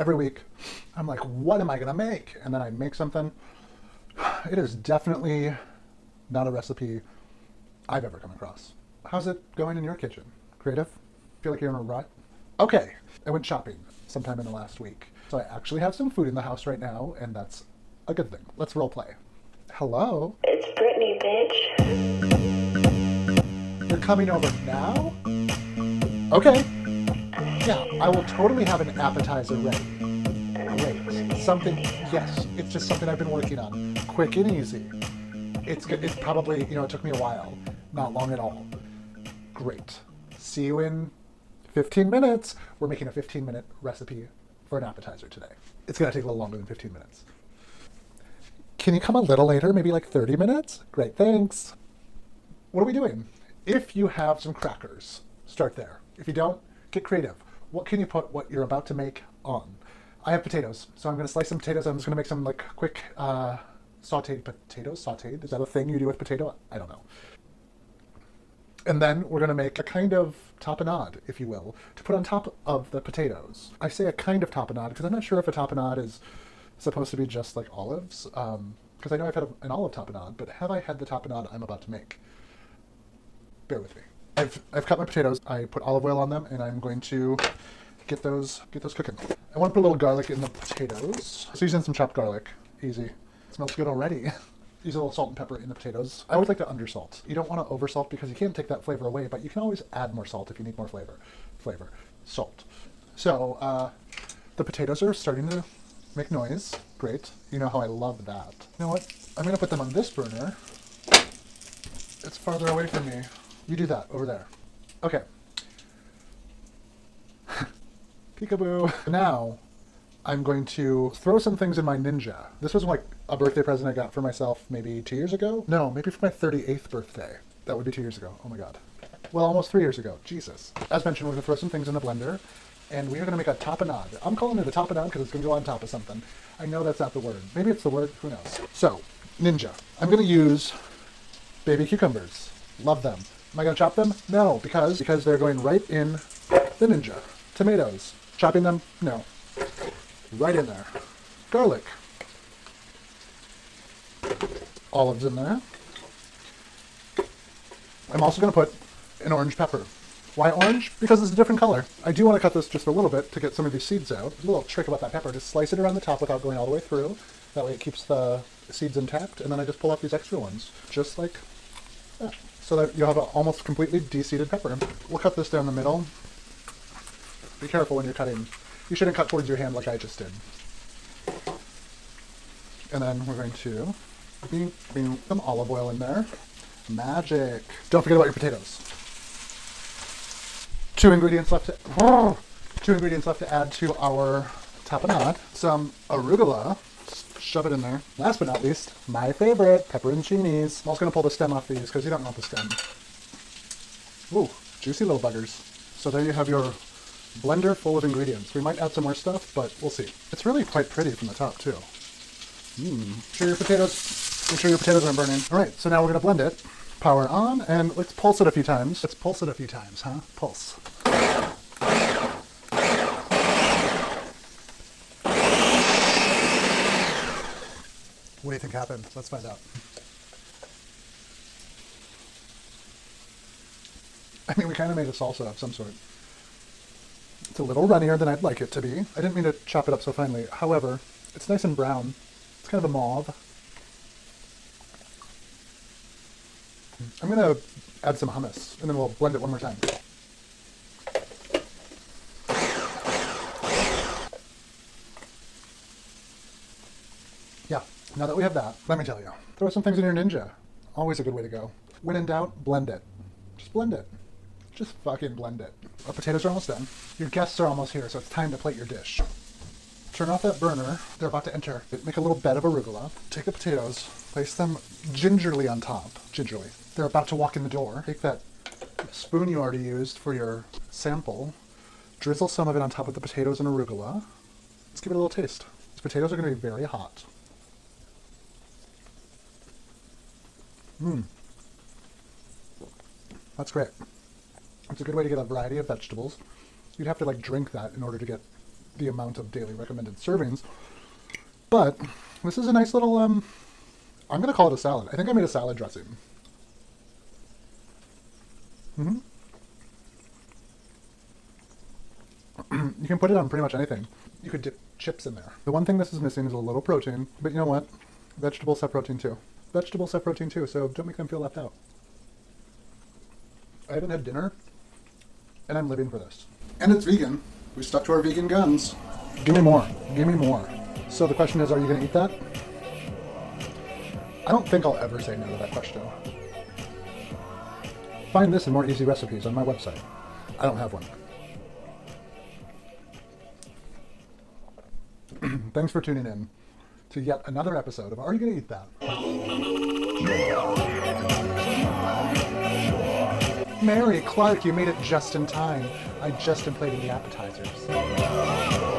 Every week, I'm like, what am I gonna make? And then I make something. It is definitely not a recipe I've ever come across. How's it going in your kitchen? Creative? Feel like you're in a rut? Okay, I went shopping sometime in the last week. So I actually have some food in the house right now, and that's a good thing. Let's role play. Hello? It's Brittany, bitch. You're coming over now? Okay. Yeah, I will totally have an appetizer ready. Great. Something, yes, it's just something I've been working on. Quick and easy. It's good. It's probably, it took me a while. Not long at all. Great. See you in 15 minutes. We're making a 15-minute recipe for an appetizer today. It's going to take a little longer than 15 minutes. Can you come a little later, maybe like 30 minutes? Great, thanks. What are we doing? If you have some crackers, start there. If you don't, get creative. What can you put what you're about to make on? I have potatoes, so I'm going to slice some potatoes. I'm just going to make some like quick sauteed potatoes. Sauteed? Is that a thing you do with potato? I don't know. And then we're going to make a kind of tapenade, if you will, to put on top of the potatoes. I say a kind of tapenade because I'm not sure if a tapenade is supposed to be just like olives, because I know I've had an olive tapenade, but have I had the tapenade I'm about to make? Bear with me. I've cut my potatoes. I put olive oil on them, and I'm going to get those cooking. I want to put a little garlic in the potatoes. Season some chopped garlic. Easy. It smells good already. Use a little salt and pepper in the potatoes. I always like to undersalt. You don't want to oversalt because you can't take that flavor away, but you can always add more salt if you need more flavor. Salt. So the potatoes are starting to make noise. Great. You know how I love that. You know what? I'm going to put them on this burner. It's farther away from me. You do that over there. Okay. Peekaboo. Now, I'm going to throw some things in my Ninja. This was like a birthday present I got for myself maybe 2 years ago. No, maybe for my 38th birthday. That would be 2 years ago. Oh my God. Well, almost 3 years ago. Jesus. As mentioned, we're going to throw some things in the blender, and we are going to make a tapenade. I'm calling it a tapenade because it's going to go on top of something. I know that's not the word. Maybe it's the word. Who knows? So, Ninja. I'm going to use baby cucumbers. Love them. Am I going to chop them? No, because they're going right in the Ninja. Tomatoes. Chopping them? No. Right in there. Garlic. Olives in there. I'm also going to put an orange pepper. Why orange? Because it's a different color. I do want to cut this just a little bit to get some of these seeds out. There's a little trick about that pepper. Just slice it around the top without going all the way through. That way it keeps the seeds intact. And then I just pull out these extra ones. Just like that. So that you'll have an almost completely de-seeded pepper. We'll cut this down the middle. Be careful when you're cutting. You shouldn't cut towards your hand like I just did. And then we're going to bring some olive oil in there. Magic. Don't forget about your potatoes. Two ingredients left to add to our tapenade. Some arugula. Shove it in there. Last but not least, my favorite, pepperoncinis. I'm also going to pull the stem off these because you don't want the stem. Ooh, juicy little buggers. So there you have your blender full of ingredients. We might add some more stuff, but we'll see. It's really quite pretty from the top too. Make sure your potatoes aren't burning. All right, so now we're going to blend it. Power on, and let's pulse it a few times. Let's pulse it a few times, huh? Pulse. What do you think happened? Let's find out. I mean, we kind of made a salsa of some sort. It's a little runnier than I'd like it to be. I didn't mean to chop it up so finely. However, it's nice and brown. It's kind of a mauve. I'm going to add some hummus, and then we'll blend it one more time. Yeah, now that we have that, let me tell you, throw some things in your Ninja. Always a good way to go. When in doubt, blend it. Just blend it. Just fucking blend it. Our potatoes are almost done. Your guests are almost here, so it's time to plate your dish. Turn off that burner. They're about to enter. Make a little bed of arugula. Take the potatoes, place them gingerly on top. Gingerly. They're about to walk in the door. Take that spoon you already used for your sample. Drizzle some of it on top of the potatoes and arugula. Let's give it a little taste. These potatoes are going to be very hot. That's great. It's a good way to get a variety of vegetables. You'd have to like drink that in order to get the amount of daily recommended servings. But this is a nice little, I'm going to call it a salad. I think I made a salad dressing. hmm You can put it on pretty much anything. You could dip chips in there. The one thing this is missing is a little protein, but you know what? Vegetables have protein too. Vegetables have protein too, so don't make them feel left out. I haven't had dinner, and I'm living for this. And it's vegan. We stuck to our vegan guns. Give me more. Give me more. So the question is, are you going to eat that? I don't think I'll ever say no to that question. Find this and more easy recipes on my website. I don't have one. Thanks for tuning in to yet another episode of Are You Gonna Eat That? Mary Clark, you made it just in time. I just inflated the appetizers.